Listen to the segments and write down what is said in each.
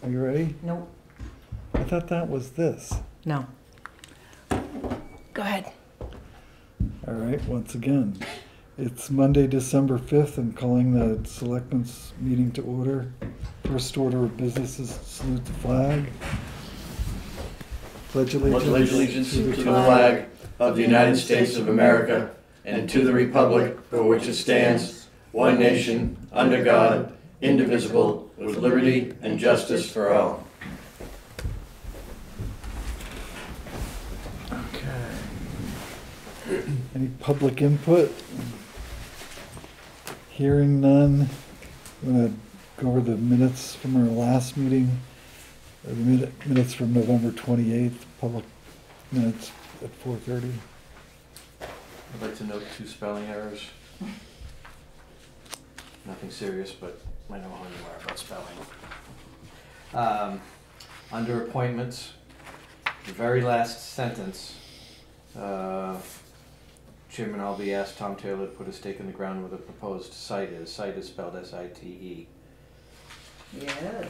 Are you ready? Nope. I thought that was this. No. Go ahead. All right, once again, it's Monday, December 5th. I'm calling the Selectmen's meeting to order. First order of business is salute the flag. Pledge Allegiance to the flag of the United States of America and to the republic for which it stands, one nation, under God, indivisible, with liberty and justice for all. Okay. Any public input? Hearing none. I'm going to go over the minutes from our last meeting, or the minutes from November 28th, public minutes at 4:30. I'd like to note 2 spelling errors. Nothing serious, but I know how you are about spelling. Under appointments, the very last sentence, Chairman Albee asked Tom Taylor to put a stake in the ground where the proposed site is. Site is spelled S-I-T-E. Yes.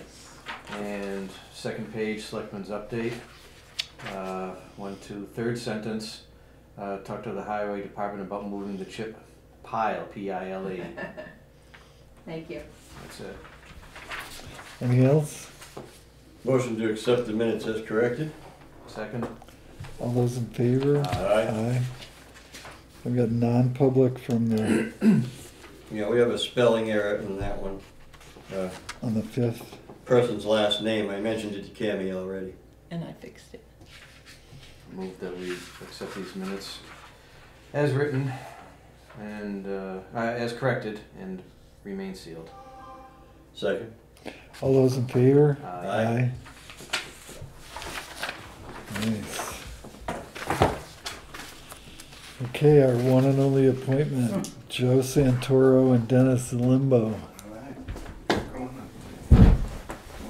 And second page, Selectmen's update. 3rd sentence, talk to the Highway Department about moving the chip pile, P-I-L-E. Thank you. That's it. Anything else? Motion to accept the minutes as corrected. Second? All those in favor? Aye. I've got non-public from the, Yeah, we have a spelling error in that one. on the 5th. Person's last name, I mentioned it to Cammy already. And I fixed it. Move that we accept these minutes as written and, as corrected and remain sealed. Second. All those in favor? Aye. Nice. Okay, our one and only appointment, Joe Santoro and Dennis Limbo. All right. Come on. Want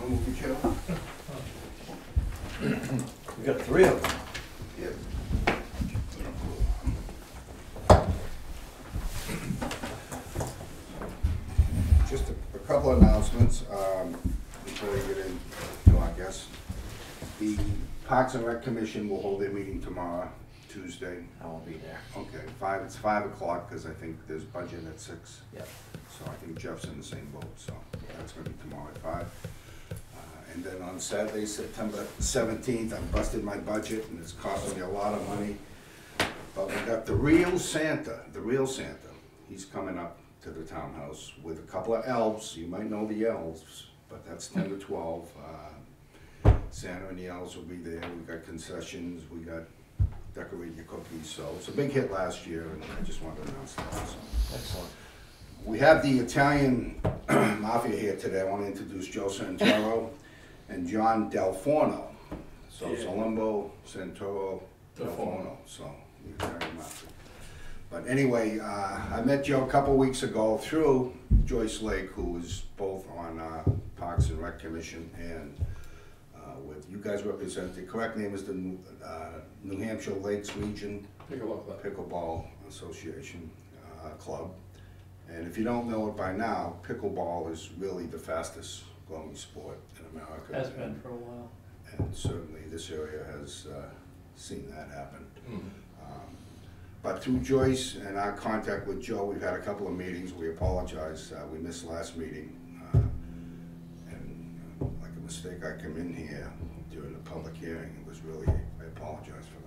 to move the chair? We got 3 of them. Yep. Just a couple of announcements before we get into our guests. The Parks and Rec Commission will hold their meeting tomorrow, Tuesday. I won't be there. Okay, it's 5 o'clock because I think there's budget at 6. Yep. So I think Jeff's in the same boat, so that's gonna be tomorrow at 5. And then on Saturday, September 17th, I busted my budget and it's costing me a lot of money. But we got the real Santa, he's coming up to the townhouse with a couple of elves. You might know the elves, but that's 10 to 12. Santa and the elves will be there. We got concessions, we got decorate your cookies, so it's a big hit last year and I just wanted to announce that. So. Excellent. We have the Italian mafia here today. I want to introduce Joe Santoro and John Del Forno. So Salimbo, Santoro, Del Forno. So the Italian mafia. But anyway, I met Joe a couple weeks ago through Joyce Lake, who is both on Parks and Rec Commission and with you guys represent, the correct name is the New Hampshire Lakes Region Pickleball Association Club. And if you don't know it by now, pickleball is really the fastest growing sport in America. Has been for a while. And certainly this area has seen that happen. But through Joyce and our contact with Joe, we've had a couple of meetings. We apologize, we missed last meeting. And like a mistake, I come in here during the public hearing. It was really, I apologize for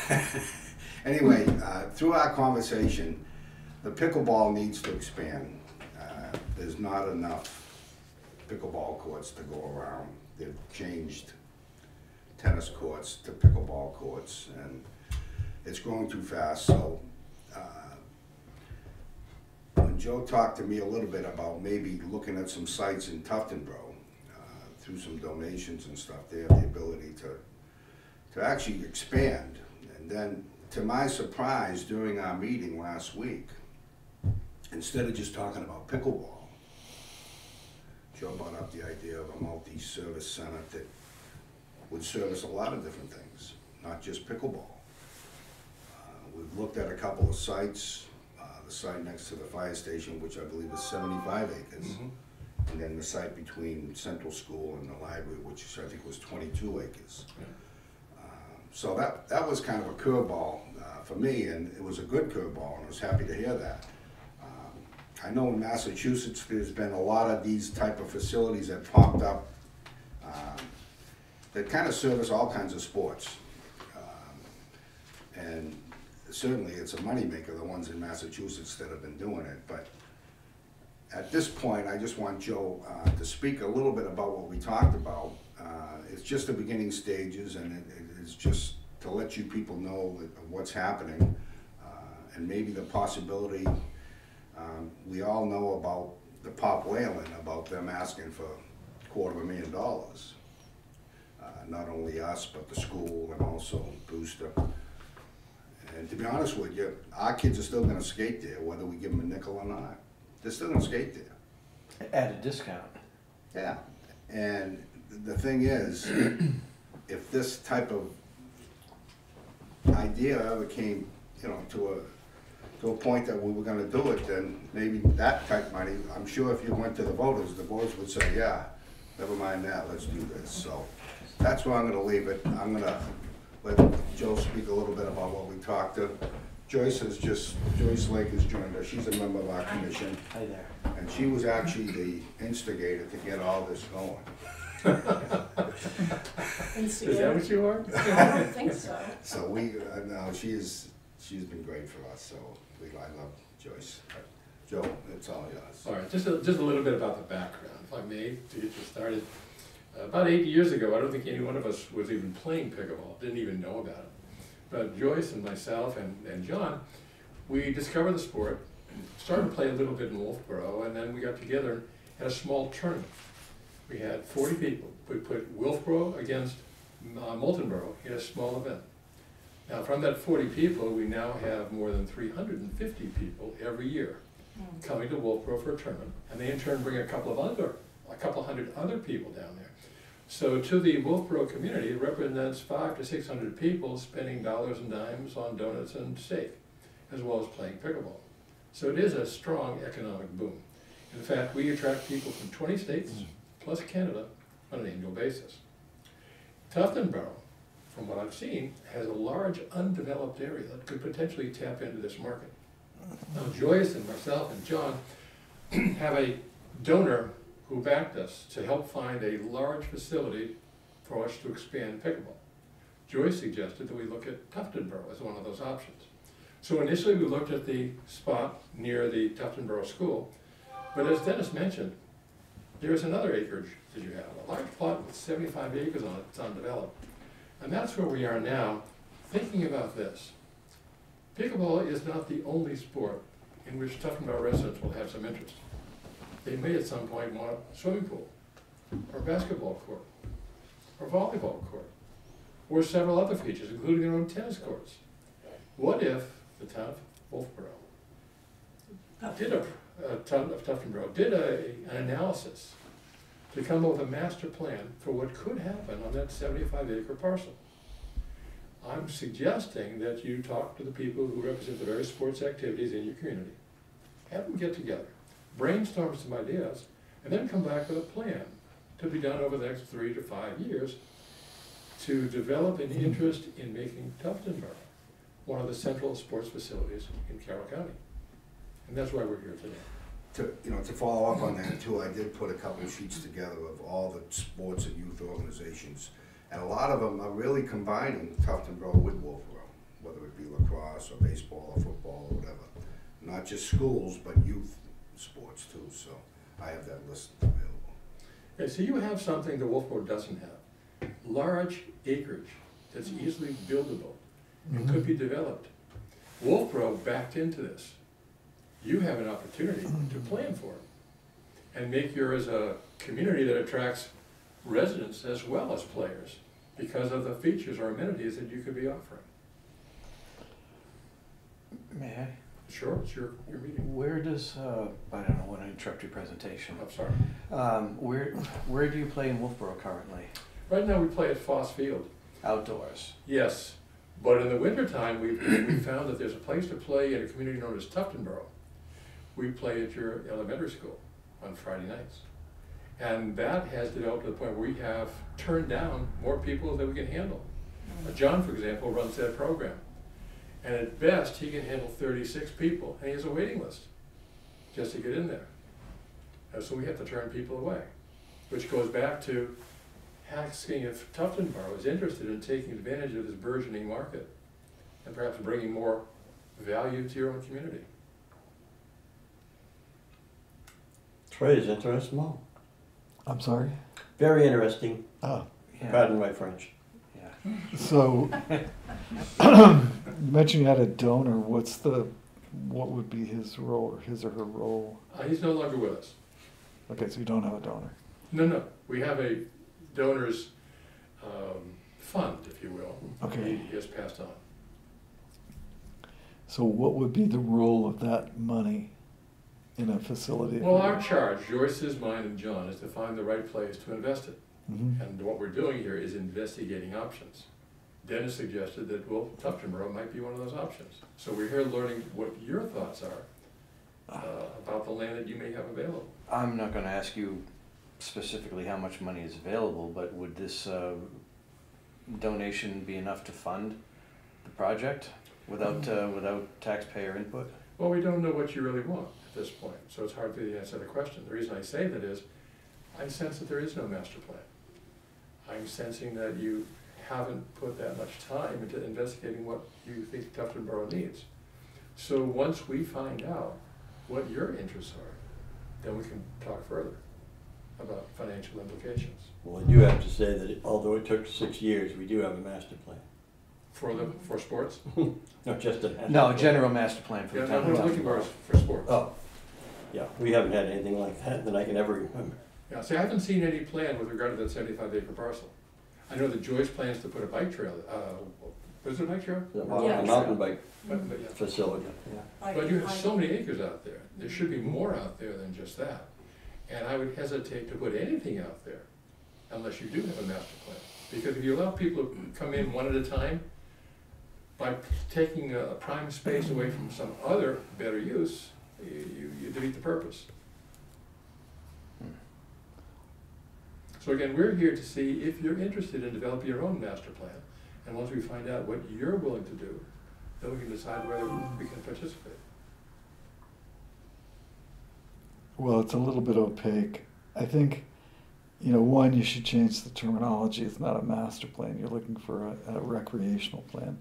that. Anyway, through our conversation, the pickleball needs to expand. There's not enough pickleball courts to go around. They've changed tennis courts to pickleball courts, and it's growing too fast. So when Joe talked to me a little bit about maybe looking at some sites in Tuftonboro, through some donations and stuff, they have the ability to actually expand. And then, to my surprise, during our meeting last week, instead of just talking about pickleball, Joe brought up the idea of a multi-service center that would service a lot of different things, not just pickleball. We've looked at a couple of sites, the site next to the fire station, which I believe is 75 acres. and then the site between Central School and the library, which I think was 22 acres. So that was kind of a curveball for me, and it was a good curveball, and I was happy to hear that. I know in Massachusetts there's been a lot of these type of facilities that popped up that kind of service all kinds of sports. And certainly it's a moneymaker, the ones in Massachusetts that have been doing it. But at this point, I just want Joe to speak a little bit about what we talked about. It's just the beginning stages, and it is just to let you people know what's happening, and maybe the possibility. We all know about the Pop Whalen, about them asking for $250,000. Not only us, but the school and also Brewster. And to be honest with you, our kids are still gonna skate there, whether we give them a nickel or not. They're still gonna skate there. At a discount. Yeah, and the thing is, if this type of idea ever came, you know, to a point that we were gonna do it, then maybe that type of money, I'm sure if you went to the voters would say, yeah, never mind that, let's do this. So that's where I'm gonna leave it. I'm gonna let Joe speak a little bit about what we talked to. Joyce Lake has joined us. She's a member of our commission. Hi there. And she was actually the instigator to get all this going. Is that what you are? I don't think so. So no, she's been great for us, so I love Joyce. Joe, it's all yours. All right, just a little bit about the background, if I may, to get you started. About 8 years ago, I don't think any one of us was even playing pickleball, didn't even know about it. But Joyce and myself and John, we discovered the sport, started to play a little bit in Wolfboro, and then we got together and had a small tournament. We had 40 people. We put Wolfboro against Moultonboro in a small event. Now, from that 40 people, we now have more than 350 people every year coming to Wolfboro for a tournament, and they in turn bring a couple hundred other people down there. So to the Wolfboro community, it represents 500 to 600 people spending dollars and dimes on donuts and steak, as well as playing pickleball. So it is a strong economic boom. In fact, we attract people from 20 states, plus Canada, on an annual basis. Tuftonboro, from what I've seen, has a large undeveloped area that could potentially tap into this market. Now, Joyce and myself and John have a donor who backed us to help find a large facility for us to expand pickleball. Joyce suggested that we look at Tuftonboro as one of those options. So initially we looked at the spot near the Tuftonboro School, but as Dennis mentioned, there's another acreage that you have, a large plot with 75 acres on it, it's undeveloped. And that's where we are now, thinking about this. Pickleball is not the only sport in which Tuftonboro residents will have some interest. They may at some point want a swimming pool, or basketball court, or volleyball court, or several other features, including their own tennis courts. What if the town of Wolfboro did an analysis to come up with a master plan for what could happen on that 75-acre parcel? I'm suggesting that you talk to the people who represent the various sports activities in your community, have them get together, brainstorm some ideas, and then come back with a plan to be done over the next 3 to 5 years to develop an interest in making Tuftonboro one of the central sports facilities in Carroll County. And that's why we're here today. To follow up on that too, I did put a couple of sheets together of all the sports and youth organizations, and a lot of them are really combining Tuftonboro with Wolfboro, whether it be lacrosse or baseball or football or whatever. Not just schools, but youth sports too, so I have that list available. Okay, so you have something that Wolfboro doesn't have. Large acreage that's easily buildable and could be developed. Wolfboro backed into this. You have an opportunity to plan for it and make yours a community that attracts residents as well as players because of the features or amenities that you could be offering. May I? Sure, it's your meeting. Where does, I don't want to interrupt your presentation. I'm sorry. Where do you play in Wolfboro currently? Right now we play at Foss Field. Outdoors? Yes, but in the wintertime we found that there's a place to play in a community known as Tuftonboro. We play at your elementary school on Friday nights. And that has developed to the point where we have turned down more people than we can handle. John, for example, runs that program. And at best, he can handle 36 people, and he has a waiting list just to get in there. And so we have to turn people away, which goes back to asking if Tufton Borough is interested in taking advantage of this burgeoning market and perhaps bringing more value to your own community. Trey is interesting, Mo. I'm sorry? Very interesting. Oh, Pardon my French. so, you mentioned you had a donor. What would be his role, or his or her role? He's no longer with us. Okay, so you don't have a donor. No. We have a donors fund, if you will. Okay. He has passed on. So what would be the role of that money in a facility? Well, our charge, Joyce's, mine, and John, is to find the right place to invest it. Mhm. And what we're doing here is investigating options. Dennis suggested that, well, Tufton Borough might be one of those options. So we're here learning what your thoughts are about the land that you may have available. I'm not gonna ask you specifically how much money is available, but would this donation be enough to fund the project without taxpayer input? Well, we don't know what you really want at this point, so it's hard to answer the question. The reason I say that is, I sense that there is no master plan. I'm sensing that you haven't put that much time into investigating what you think Tufton Borough needs. So once we find out what your interests are, then we can talk further about financial implications. Well, I do have to say that although it took 6 years, we do have a master plan. For sports? Not just a master No, plan. general master plan for Yeah, the no, town what of I'm looking Tufton for Borough. is for sports. Oh, yeah, we haven't had anything like that that I can ever remember. Yeah, see, I haven't seen any plan with regard to that 75-acre parcel. I know that Joyce plans to put a bike trail, was it a bike trail? Yeah. A mountain bike But yeah. facility, yeah. But you have so many acres out there. There should be more out there than just that. And I would hesitate to put anything out there unless you do have a master plan. Because if you allow people to come in one at a time, by taking a prime space away from some other better use, you defeat the purpose. So again, we're here to see if you're interested in developing your own master plan. And once we find out what you're willing to do, then we can decide whether we can participate. Well, it's a little bit opaque. I think, one, you should change the terminology. It's not a master plan. You're looking for a recreational plan.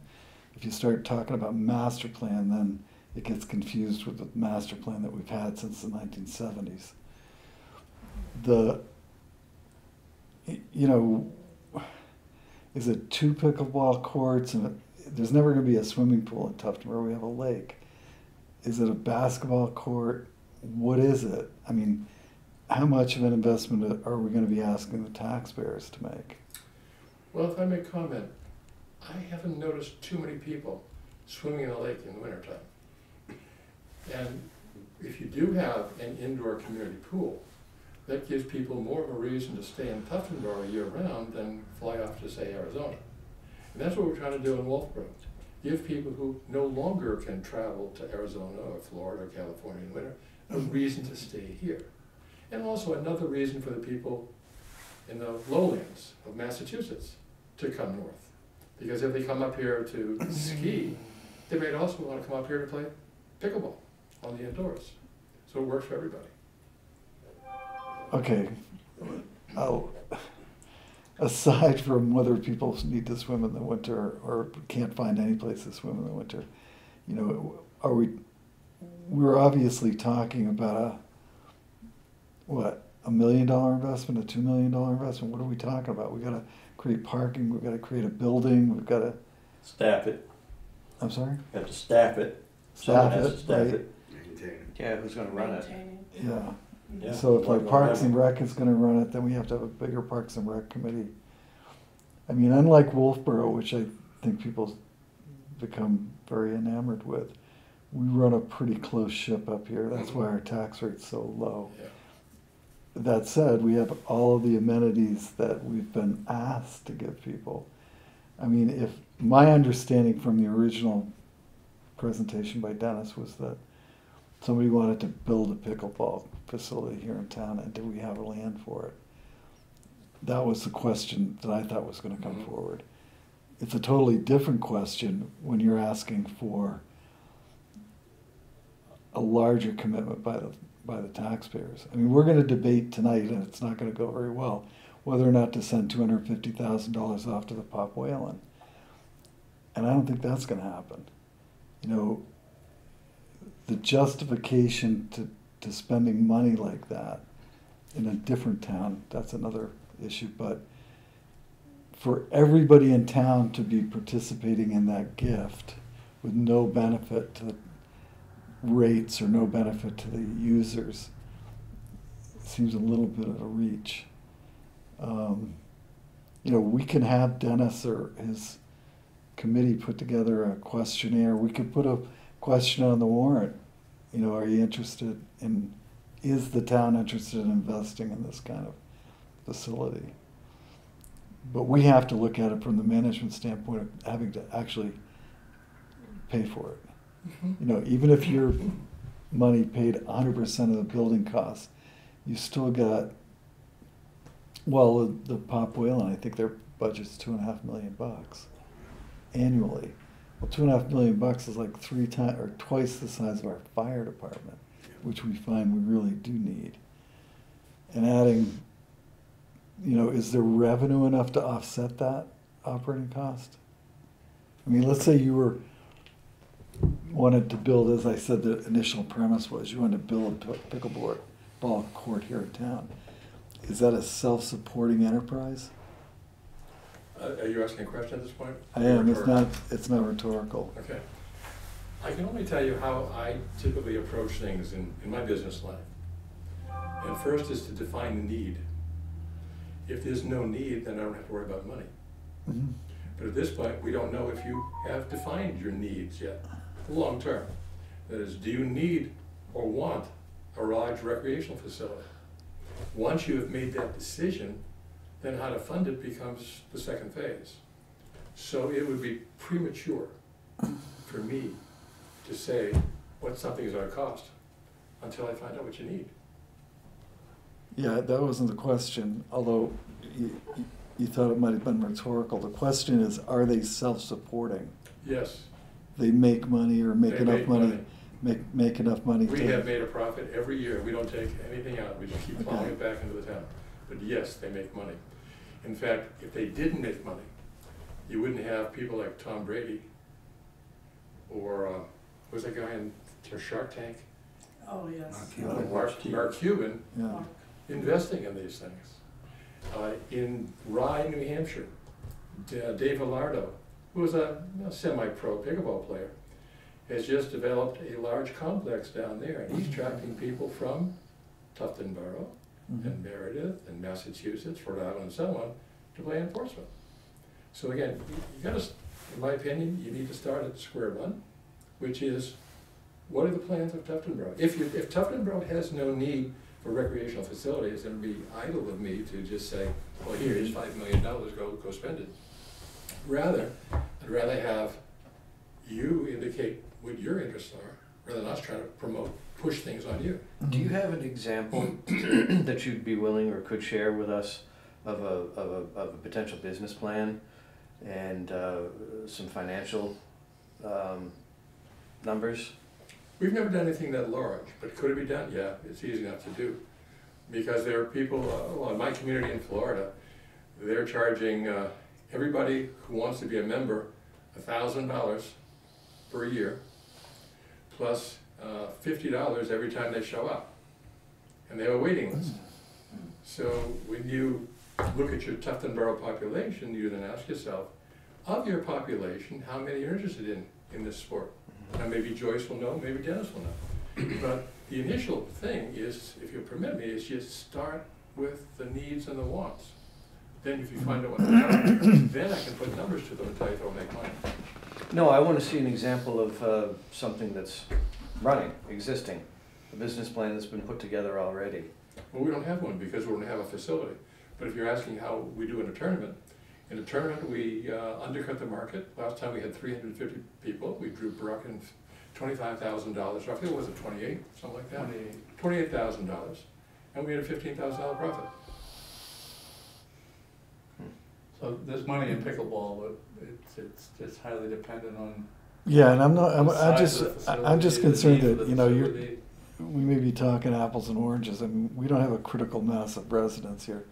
If you start talking about master plan, then it gets confused with the master plan that we've had since the 1970s. Is it 2 pickleball courts, and there's never going to be a swimming pool in Tufton where we have a lake. Is it a basketball court? What is it? I mean, how much of an investment are we going to be asking the taxpayers to make? Well, if I may comment, I haven't noticed too many people swimming in a lake in the wintertime. And if you do have an indoor community pool, that gives people more of a reason to stay in Tufton Borough year-round than fly off to, say, Arizona. And that's what we're trying to do in Wolfboro. Give people who no longer can travel to Arizona or Florida or California in winter a reason to stay here. And also another reason for the people in the lowlands of Massachusetts to come north. Because if they come up here to ski, they may also want to come up here to play pickleball on the indoors. So it works for everybody. Okay, aside from whether people need to swim in the winter or can't find any place to swim in the winter, we're obviously talking about $1 million investment, a $2 million investment. What are we talking about? We got to create parking. We've got to create a building. We've got to Staff it, I'm sorry. have to staff it. Someone Staff has it, to staff right. it. Maintain it. Yeah, who's gonna run it? Maintaining. Yeah. Yeah. So if like Like Parks and whatever. Rec is going to run it, then we have to have a bigger Parks and Rec committee. I mean, unlike Wolfboro, which I think people become very enamored with, we run a pretty close ship up here. That's why our tax rate's so low. Yeah. That said, we have all of the amenities that we've been asked to give people. I mean, if my understanding from the original presentation by Dennis was that somebody wanted to build a pickleball facility here in town, and do we have land for it? That was the question that I thought was gonna come forward. It's a totally different question when you're asking for a larger commitment by the taxpayers. I mean, we're gonna debate tonight, and it's not gonna go very well, whether or not to send $250,000 off to the Pop Whalen. And I don't think that's gonna happen. You know, the justification to spending money like that in a different town, that's another issue, but for everybody in town to be participating in that gift with no benefit to the rates or no benefit to the users seems a little bit of a reach. You know, we can have Dennis or his committee put together a questionnaire. We could put a question on the warrant. You know, are you interested in, is the town interested in investing in this kind of facility? But we have to look at it from the management standpoint of having to actually pay for it. You know, even if your money paid 100% of the building costs, you still got, well, the Pop Whalen, I think their budget's $2.5 million annually. Well, $2.5 million is like 3 times or twice the size of our fire department, which we find we really do need. And adding, you know, is there revenue enough to offset that operating cost? I mean, let's say you wanted to build, as I said, the initial premise was you wanted to build a pickleball court here in town. Is that a self-supporting enterprise? Are you asking a question at this point? I am. It's not rhetorical. Okay. I can only tell you how I typically approach things in my business life. And first is to define the need. If there's no need, then I don't have to worry about money. Mm-hmm. But at this point, we don't know if you have defined your needs yet, long term. That is, do you need or want a large recreational facility? Once you have made that decision, then how to fund it becomes the second phase. So it would be premature for me to say what something is going to cost until I find out what you need. Yeah, that wasn't the question, although you thought it might have been rhetorical. The question is, are they self-supporting? Yes. They make money or make enough money. Make enough money. We have made a profit every year. We don't take anything out. We just keep plowing it back into the town. But yes, they make money. In fact, if they didn't make money, you wouldn't have people like Tom Brady or who's that guy in Shark Tank? Oh, yes. Mark Cuban Yeah. investing in these things. In Rye, New Hampshire, Dave Villardo, who was a semi-pro pickleball player, has just developed a large complex down there, and he's attracting people from Tufton Borough and Meredith and Massachusetts, Rhode Island, and so on, to play in Portsmouth. So again, you got to, in my opinion, you need to start at square one, which is, what are the plans of Tufton Borough? If Tufton Borough has no need for recreational facilities, it would be idle of me to just say, well, here's $5 million, go spend it. Rather, I'd rather have you indicate what your interests are, rather than us trying to push things on you. Do you have an example that you'd be willing or could share with us of a potential business plan and some financial numbers? We've never done anything that large, but could it be done? Yeah, it's easy enough to do. Because there are people, well, in my community in Florida, they're charging everybody who wants to be a member $1,000 per year, plus $50 every time they show up. And they have a waiting list. So when you look at your Tufton Borough population, you then ask yourself, of your population, how many are interested in this sport? Now maybe Joyce will know, maybe Dennis will know. But the initial thing is, if you'll permit me, is just start with the needs and the wants. Then if you find out what they are, then I can put numbers to them and tell you if they'll make money. No, I want to see an example of something that's running, existing, a business plan that's been put together already. Well, we don't have one because we don't have a facility. But if you're asking how we do in a tournament we undercut the market. Last time we had 350 people. We drew Brock and $25,000, roughly, what was it, 28, something like that? 28. $28,000, and we had a $15,000 profit. So there's money in pickleball, but it's just highly dependent on Yeah, and I'm not, the I'm size just, of the I'm just facility, concerned the need that, for you the know, facility. we may be talking apples and oranges. I mean, we don't have a critical mass of residents here.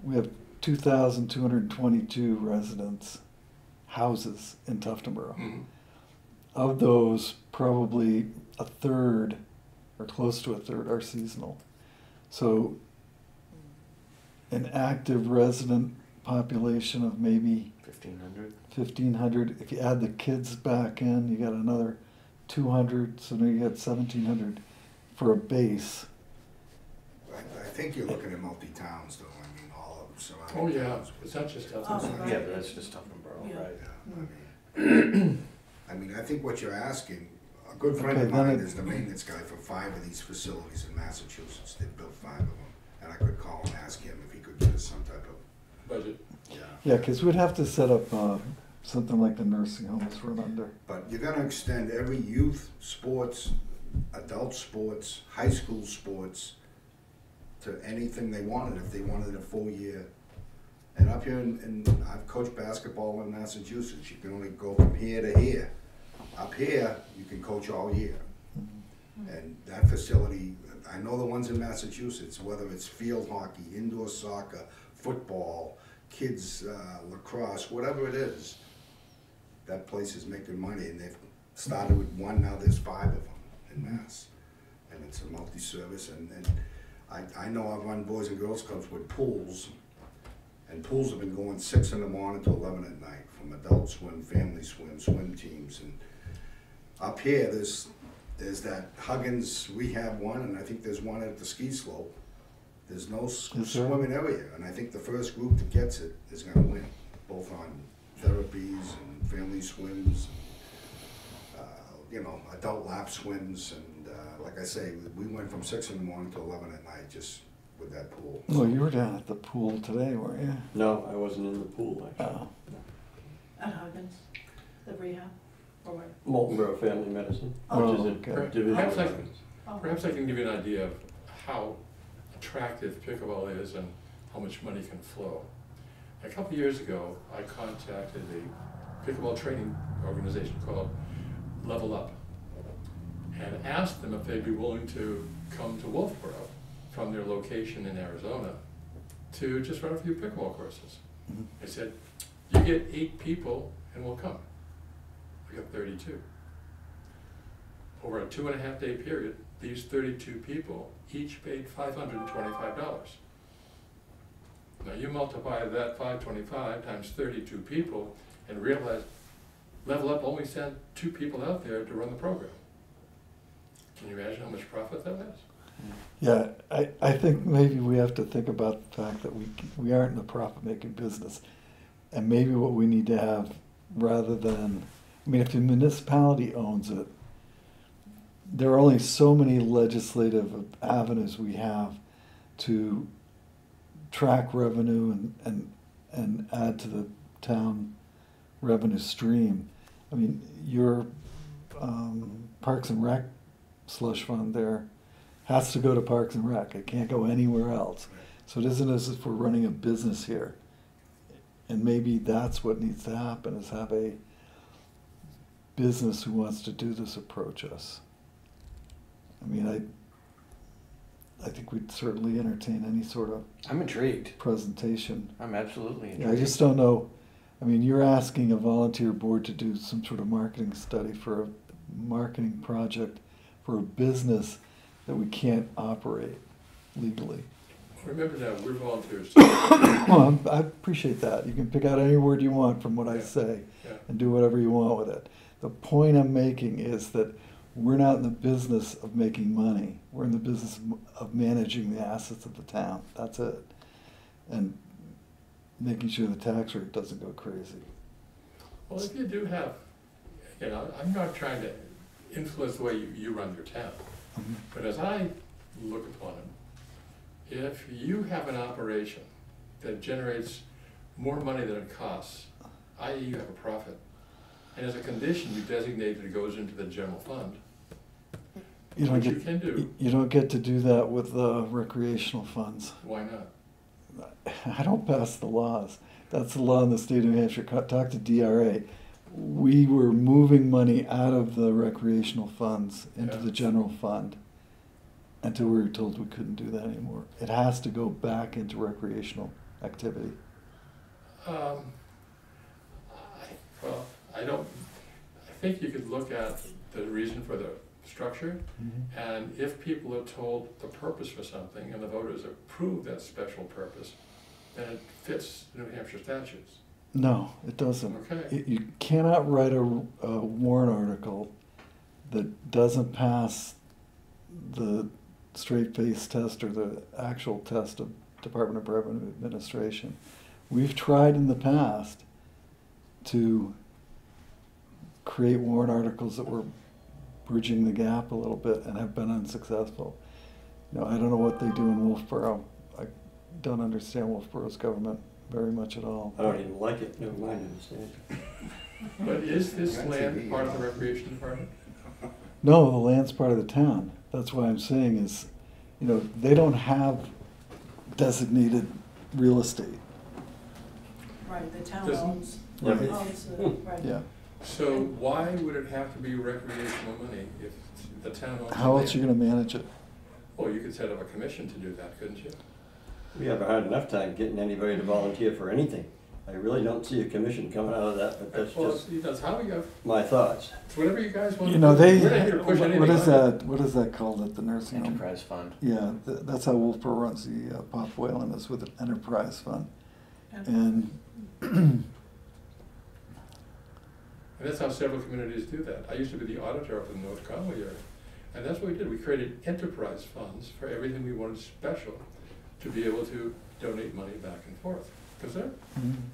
We have 2,222 residents, houses in Tuftonboro. Mhm. Of those, probably a third, or close to a third, are seasonal. So an active resident population of maybe 1,500. 1,500. If you add the kids back in, you got another 200, so now you got 1,700 for a base. I think you're looking at multi-towns though, I mean, all of surrounding. Oh, yeah, towns. it's not just Oh, Tufton. right. Yeah, but that's just Tuftonboro, Yeah. right? Yeah, I mean, I think what you're asking, a good friend of Okay, then mine it- is the maintenance guy for 5 of these facilities in Massachusetts. They've built 5 of them. And I could call and ask him if he could get us some type of, Budget. yeah. Yeah, because we'd have to set up something like the nursing homes run under. But you're gonna extend every youth sports, adult sports, high school sports to anything they wanted, if they wanted a full year. And up here I've coached basketball in Massachusetts, you can only go from here to here. Up here, you can coach all year. And that facility, I know the ones in Massachusetts, whether it's field hockey, indoor soccer, football, kids lacrosse, whatever it is, that place is making money, and they've started with 1, now there's 5 of them in Mass. And it's a multi-service, and I know I've run Boys and Girls Clubs with pools, and pools have been going 6 in the morning to 11 at night, from adult swim, family swim, swim teams, and up here, there's that Huggins rehab one, and I think there's one at the ski slope. There's no Is there? swimming area, and I think the first group that gets it is gonna win, both on therapies and family swims, you know, adult lap swims, and like I say, we went from 6 in the morning to 11 at night just with that pool. Well, you were down at the pool today, weren't you? No, I wasn't in the pool, actually. Oh. At Huggins, the rehab, or where? Moltenboro Family Medicine, Oh, which is a okay. division Perhaps of I Huggins. Oh. Perhaps I can give you an idea of how attractive pickleball is and how much money can flow. A couple of years ago, I contacted a pickleball training organization called Level Up and asked them if they'd be willing to come to Wolfboro from their location in Arizona to just run a few pickleball courses. Mhm. They said, you get 8 people and we'll come. We got 32. Over a 2.5-day period, these 32 people each paid $525. Now you multiply that 525 times 32 people and realize Level Up only sent 2 people out there to run the program. Can you imagine how much profit that was? Yeah, I think maybe we have to think about the fact that we aren't in the profit-making business. And maybe what we need to have, rather than, I mean, if the municipality owns it, there are only so many legislative avenues we have to track revenue and add to the town revenue stream. I mean, your Parks and Rec slush fund there has to go to Parks and Rec. It can't go anywhere else. So it isn't as if we're running a business here. And maybe that's what needs to happen, is have a business who wants to do this approach us. I mean, I think we'd certainly entertain any sort of I'm intrigued. presentation. I'm absolutely Yeah, intrigued. I just don't know, I mean, you're asking a volunteer board to do some sort of marketing study for a marketing project for a business that we can't operate legally. Remember now, we're volunteers. Well, I appreciate that. You can pick out any word you want from what I Yeah. say Yeah. and do whatever you want with it. The point I'm making is that we're not in the business of making money. We're in the business of managing the assets of the town. That's it. And making sure the tax rate doesn't go crazy. Well, if you do have, you know, I'm not trying to influence the way you run your town, but as I look upon it, if you have an operation that generates more money than it costs, i.e. you have a profit, And as a condition, you designate that it goes into the general fund, You don't which you get, can do. you don't get to do that with the recreational funds. Why not? I don't pass the laws. That's the law in the state of New Hampshire. Talk to DRA. We were moving money out of the recreational funds into Yeah. the general fund until we were told we couldn't do that anymore. It has to go back into recreational activity. Well, I think you could look at the reason for the structure, and if people are told the purpose for something and the voters approve that special purpose, then it fits the New Hampshire statutes. No, it doesn't. Okay. You cannot write a warrant article that doesn't pass the straight face test or the actual test of Department of Revenue Administration. We've tried in the past to create warrant articles that were bridging the gap a little bit and have been unsuccessful. You know, I don't know what they do in Wolfboro. I don't understand Wolfboro's government very much at all. I don't even like it, never mind understand. But is this land part of the Recreation Department? No, the land's part of the town. That's why I'm saying is, you know, they don't have designated real estate. Right, the town Doesn't- owns, Right. owns the, right. Yeah. So why would it have to be recreational money if the town owns the How else are you land? gonna manage it? Well, you could set up a commission to do that, couldn't you? We have a hard enough time getting anybody to volunteer for anything. I really don't see a commission coming out of that, but that's Well, just that's how we go. my thoughts. It's whatever you guys want to You do. know, they, We're not here to push anything what is on you. what is that called at the nursing home? Enterprise fund. Yeah, that's how Wolfboro runs the Pop Whalen, is with an enterprise fund. And And that's how several communities do that. I used to be the auditor up in North Conway area, and that's what we did. We created enterprise funds for everything we wanted special to be able to donate money back and forth. Because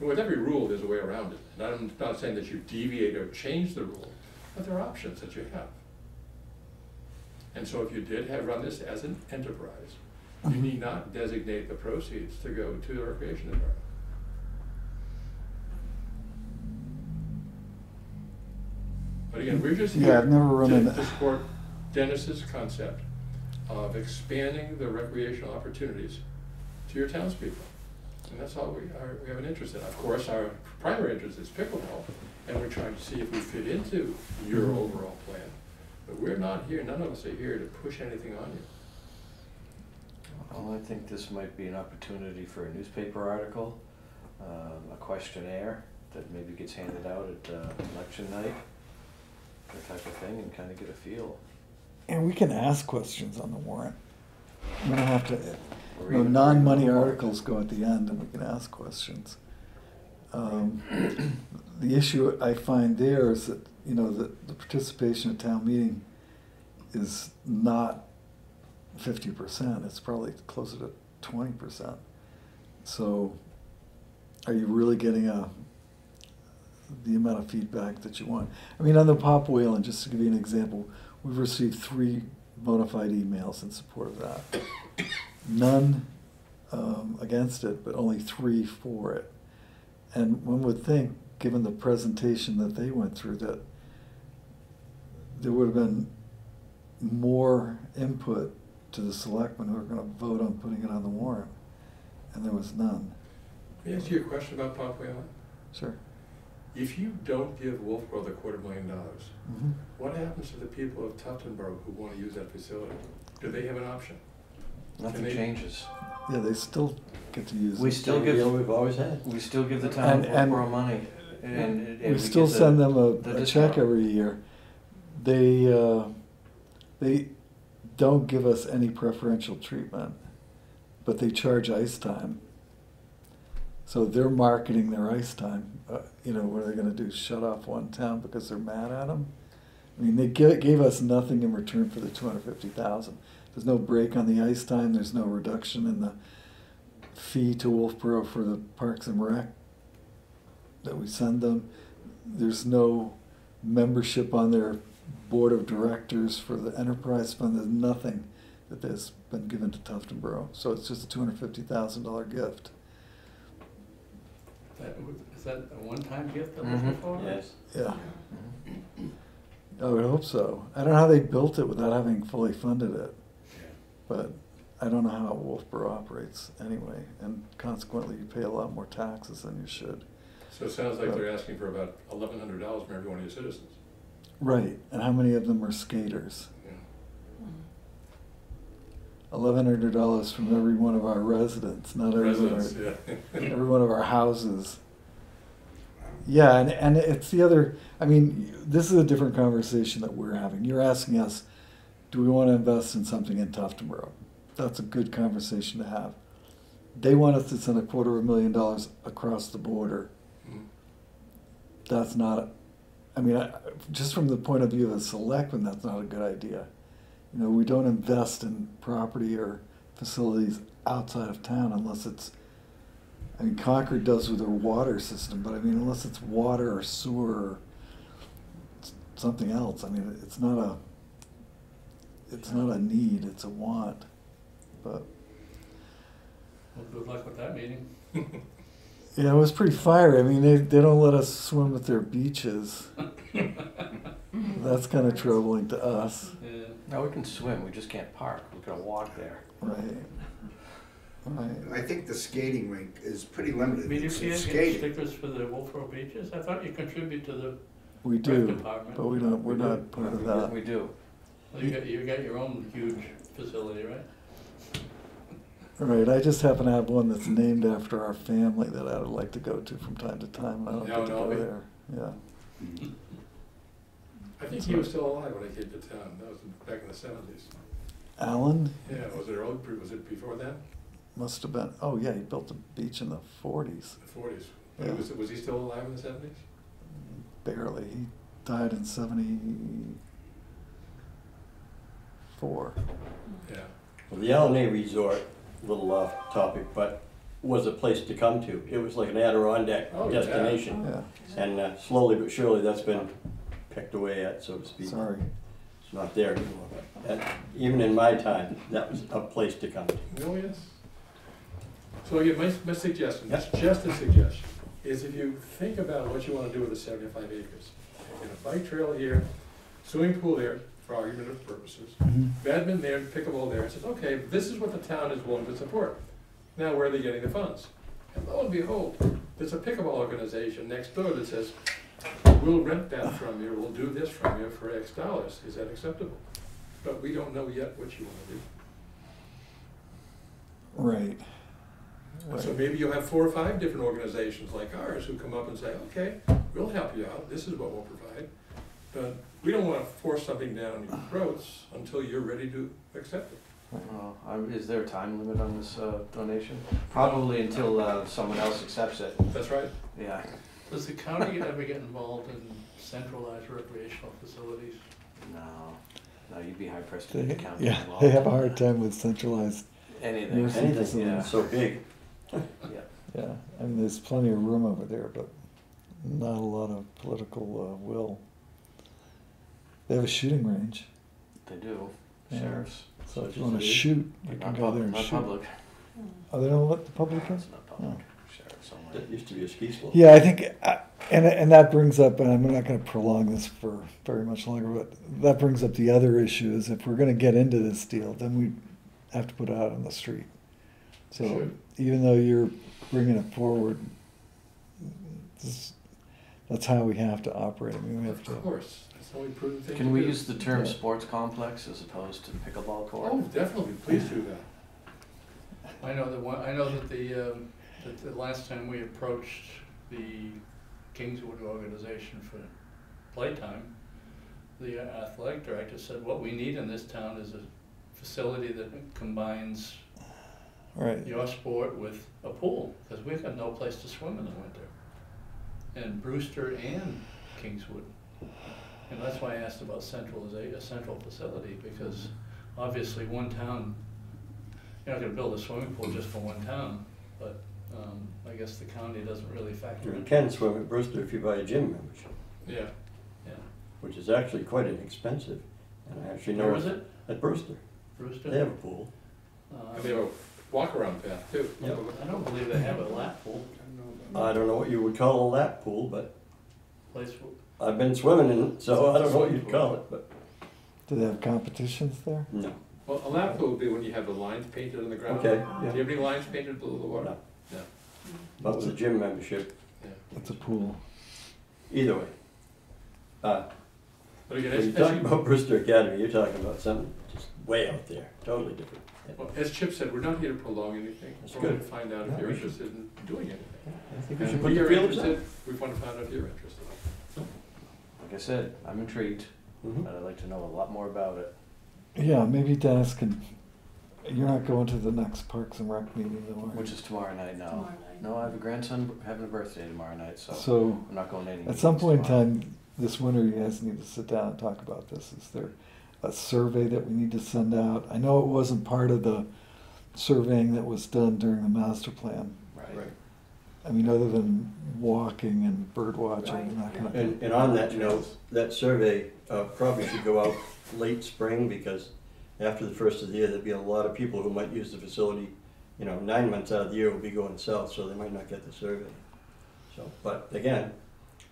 with every rule, there's a way around it. And I'm not saying that you deviate or change the rule, but there are options that you have. And so if you did run this as an enterprise, you need not designate the proceeds to go to the recreation department. But again, we're just Yeah, here I've never run to into- to support Dennis's concept of expanding the recreational opportunities to your townspeople. And that's all we have an interest in. Of course, our primary interest is pickleball, and we're trying to see if we fit into your overall plan. But we're not here, none of us are here to push anything on you. Well, I think this might be an opportunity for a newspaper article, a questionnaire that maybe gets handed out at election night, that type of thing, and kind of get a feel. And we can ask questions on the warrant. We don't have to, Or you know, even- non-money articles go at the end and we can ask questions. The issue I find there is that, you know, the participation at town meeting is not 50%, it's probably closer to 20%. So are you really getting the amount of feedback that you want? I mean, on the Pop Whalen, just to give you an example, we've received 3 bona fide emails in support of that. None against it, but only 3 for it. And one would think, given the presentation that they went through, that there would have been more input to the selectmen who are going to vote on putting it on the warrant, and there was none. Let me ask you a question about Pop Whalen. Sure. If you don't give Wolfboro the $250,000, Mhm. what happens to the people of Tuftonboro who want to use that facility? Do they have an option? Nothing they- changes. Yeah, they still get to use We it. still Same deal give, we've always had. we still give the town of And- Wolfboro money, and We still get send them the a check discount. every year. They don't give us any preferential treatment, but they charge ice time. So they're marketing their ice time. You know, what are they going to do? Shut off one town because they're mad at them? I mean, they gave us nothing in return for the $250,000. There's no break on the ice time. There's no reduction in the fee to Wolfboro for the Parks and Rec that we send them. There's no membership on their board of directors for the enterprise fund. There's nothing that has been given to Tuftonboro. So it's just a $250,000 gift. Is that a one-time gift that Mhm. was before? Yes. Yeah. I would hope so. I don't know how they built it without having fully funded it, but I don't know how Wolfboro operates anyway, and consequently you pay a lot more taxes than you should. So it sounds like they're asking for about $1,100 from every one of your citizens. Right, and how many of them are skaters? Yeah. $1,100 from every one of our residents, not every one Residents, of yeah. every one of our houses. Yeah, and it's the other, I mean, this is a different conversation that we're having. You're asking us, do we want to invest in something in Tuftonboro? That's a good conversation to have. They want us to send $250,000 across the border. Mhm. That's not, just from the point of view of a selectman, that's not a good idea. You know, we don't invest in property or facilities outside of town unless it's, I mean, Concord does with their water system, but I mean, unless it's water or sewer or something else, I mean, it's not a need, it's a want, but. Well, good luck with that meeting. Yeah, it was pretty fiery. I mean, they don't let us swim at their beaches. That's kind of troubling to us. Yeah. No, we can swim, we just can't park, we're gonna walk there. Right. Right. I think the skating rink is pretty I limited. mean, you It's can't get skating. stickers for the Wolfboro beaches? I thought you contribute to the We rec do, department. but we're not part of that. We do. Well, you got your own huge facility, right? Right, I just happen to have one that's named after our family that I would like to go to from time to time. I don't get to go there, yeah. I think he was still alive when I came to town. That was back in the 70s. Alan Yeah, was it before then? must have been, oh yeah, he built a beach in the 40s, The 40s. But Yeah. was he still alive in the 70s? barely. He died in 74. Yeah. Well, the LNA Resort, a little off topic, but was a place to come to. It was like an Adirondack Oh, yeah. destination. Yeah, And slowly but surely that's been picked away at, so to speak. sorry. It's not there anymore. But even in my time, that was a place to come to. Oh, yes. So again, my suggestion, Yeah. just a suggestion, is if you think about what you want to do with the 75 acres, you know, bike trail here, swimming pool there, for argumentative purposes, badminton there, pickleball there, it says, okay, this is what the town is willing to support. Now, where are they getting the funds? And lo and behold, there's a pickleball organization next door that says, we'll rent that from you, we'll do this from you for X dollars. Is that acceptable? But we don't know yet what you want to do. Right. So Right. maybe you'll have 4 or 5 different organizations like ours who come up and say, okay, we'll help you out, this is what we'll provide. But we don't want to force something down your throats until you're ready to accept it. Is there a time limit on this donation? Probably until someone else accepts it. That's right. Yeah. Does the county ever get involved in centralized recreational facilities? No, you'd be hard pressed to get They, the county yeah, involved. they have a hard time with centralized, Anything. Nursing Anything, facility. it's so big. Yeah. yeah. I mean, there's plenty of room over there, but not a lot of political will. They have a shooting range, They do. Yeah. Sheriffs. so if you want to shoot, you But can not go there and not shoot. public. Oh, they don't let the public in? It's not public. Sheriffs only. That used to be a ski slope. Yeah, I think, and that brings up, and I'm not going to prolong this for very much longer, but that brings up the other issue is if we're going to get into this deal, then we have to put it out on the street. So Sure. even though you're bringing it forward, that's how we have to operate. I mean, we have Of to. course, that's the only prudent thing to do. Can we use the term Yeah. sports complex as opposed to pickleball court? Oh, definitely, please do that. I know that the last time we approached the Kingswood organization for playtime, the athletic director said, what we need in this town is a facility that combines Right. your sport with a pool, because we've got no place to swim in the winter. And Brewster and Kingswood. And that's why I asked about a central facility, because obviously one town, you're not gonna build a swimming pool just for one town, but I guess the county doesn't really factor You in. can swim at Brewster if you buy a gym membership, Yeah. Yeah. which is actually quite inexpensive. And I actually know. Where is it? At Brewster. Brewster? They have a pool. And they have a walk-around path too. Yeah. I don't believe they have a lap pool. I don't know what you would call a lap pool, but Place, I've been swimming in it, so I don't know what you'd call it, but Do they have competitions there? no. Well, a lap pool would be when you have the lines painted on the ground. Okay, Do you yeah. have any lines painted below the water? No. But with a gym membership, Yeah. It's a pool. either way. But again, When you talk about Brewster Academy, you're talking about something just way out there, totally different. well, as Chip said, we're not here to prolong anything. That's We're here to good. find out Yeah, if you're we should. interested in doing anything. I think we should And put we the are feelers out. interested, we want to find out if you're interested. Like I said, I'm intrigued, Mhm. and I'd like to know a lot more about it. Yeah, maybe Dennis can, you're not going to the next Parks and Rec meeting though, are you? Which is tomorrow night now. Tomorrow night. No, I have a grandson having a birthday tomorrow night, so So, I'm not going to any at some meetings point in tomorrow. time, this winter, you guys need to sit down and talk about this. Is there a survey that we need to send out? I know it wasn't part of the surveying that was done during the master plan. Right. I mean, other than walking and bird watching and that kind of thing. And on that note, that survey probably should go out late spring, because after the first of the year, there'd be a lot of people who might use the facility, 9 months out of the year will be going south, so they might not get the survey. So, but again,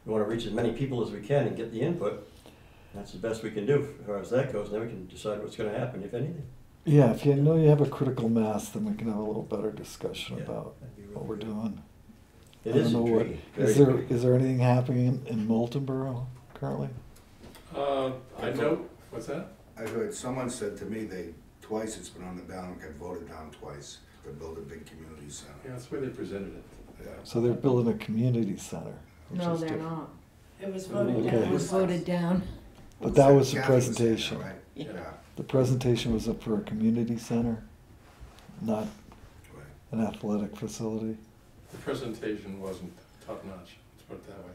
we want to reach as many people as we can and get the input. That's the best we can do as far as that goes, and then we can decide what's going to happen, if anything. Yeah, if you know you have a critical mass, then we can have a little better discussion Yeah, about that'd be really what we're good. doing. It I is don't know what- intriguing. Is very there, intriguing. is there anything happening in Moultonborough currently? I know, what's that? I heard, someone said to me, twice it's been on the ballot, got voted down twice to build a big community Yeah, center. that's the way they presented it. Yeah. So they're building a community center. which No, is they're different. not. It was voted Okay. down. It was voted down. But that was the Kathy saying that, presentation. right? Yeah. Yeah, The presentation was up for a community center, not right. an athletic facility. The presentation wasn't top notch, let's put it that way.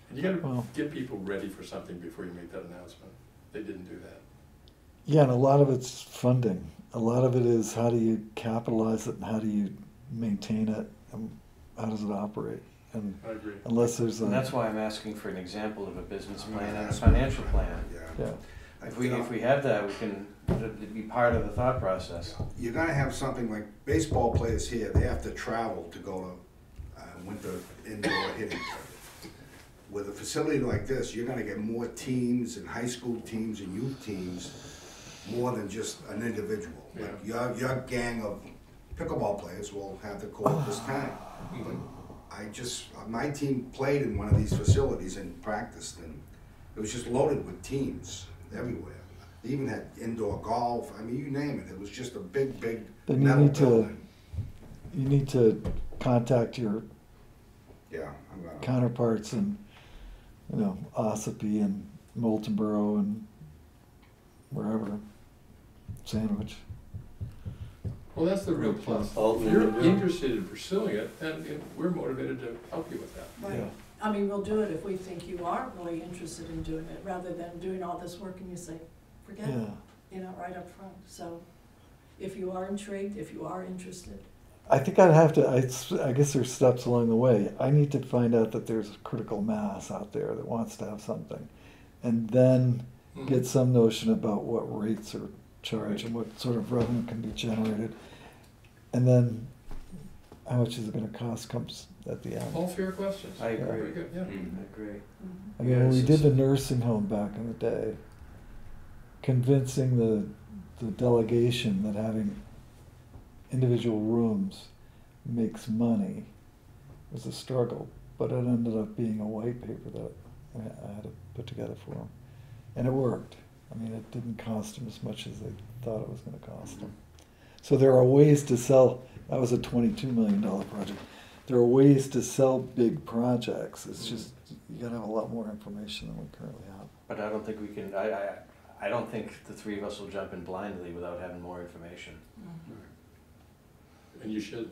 And you gotta Well- get people ready for something before you make that announcement. They didn't do that. Yeah, and a lot of it's funding. A lot of it is how do you capitalize it and how do you maintain it and how does it operate? And I agree. unless there's And a, that's why I'm asking for an example of a business I'm plan gonna and a ask financial for plan. Yeah. yeah, If we have that, we can, it'd be part of the thought process. You're gonna have something like baseball players here, they have to travel to go to winter indoor hitting. With a facility like this, you're gonna get more teams and high school teams and youth teams, more than just an individual. Like your gang of pickleball players will have the court this time. But my team played in one of these facilities and practiced, and it was just loaded with teams everywhere. They even had indoor golf, I mean, you name it, it was just a big Then you metal need to- building. you need to contact your Yeah, I'm gonna, counterparts in, Ossipee and Moultonborough and wherever, Sandwich. Well, that's the real plus. Alton, If you're yeah. interested in pursuing it, then we're motivated to help you with that. Right. I mean, we'll do it if we think you are really interested in doing it, rather than doing all this work and you say, forget it, Yeah, right up front. So if you are intrigued, if you are interested, I think I'd have to, I guess there's steps along the way. I need to find out that there's a critical mass out there that wants to have something. And then get some notion about what rates are charged and what sort of revenue can be generated. And then how much is it gonna cost comes at the end. All fair questions. I agree. Very good, yeah. I agree. I mean, when we Yes, did the it's- nursing home back in the day, convincing the delegation that having individual rooms makes money was a struggle, but it ended up being a white paper that I had to put together for them. And it worked. I mean, it didn't cost them as much as they thought it was gonna cost them. So there are ways to sell, that was a $22 million project. There are ways to sell big projects. It's just, you gotta have a lot more information than we currently have. But I don't think we can, I don't think the three of us will jump in blindly without having more information. And you should.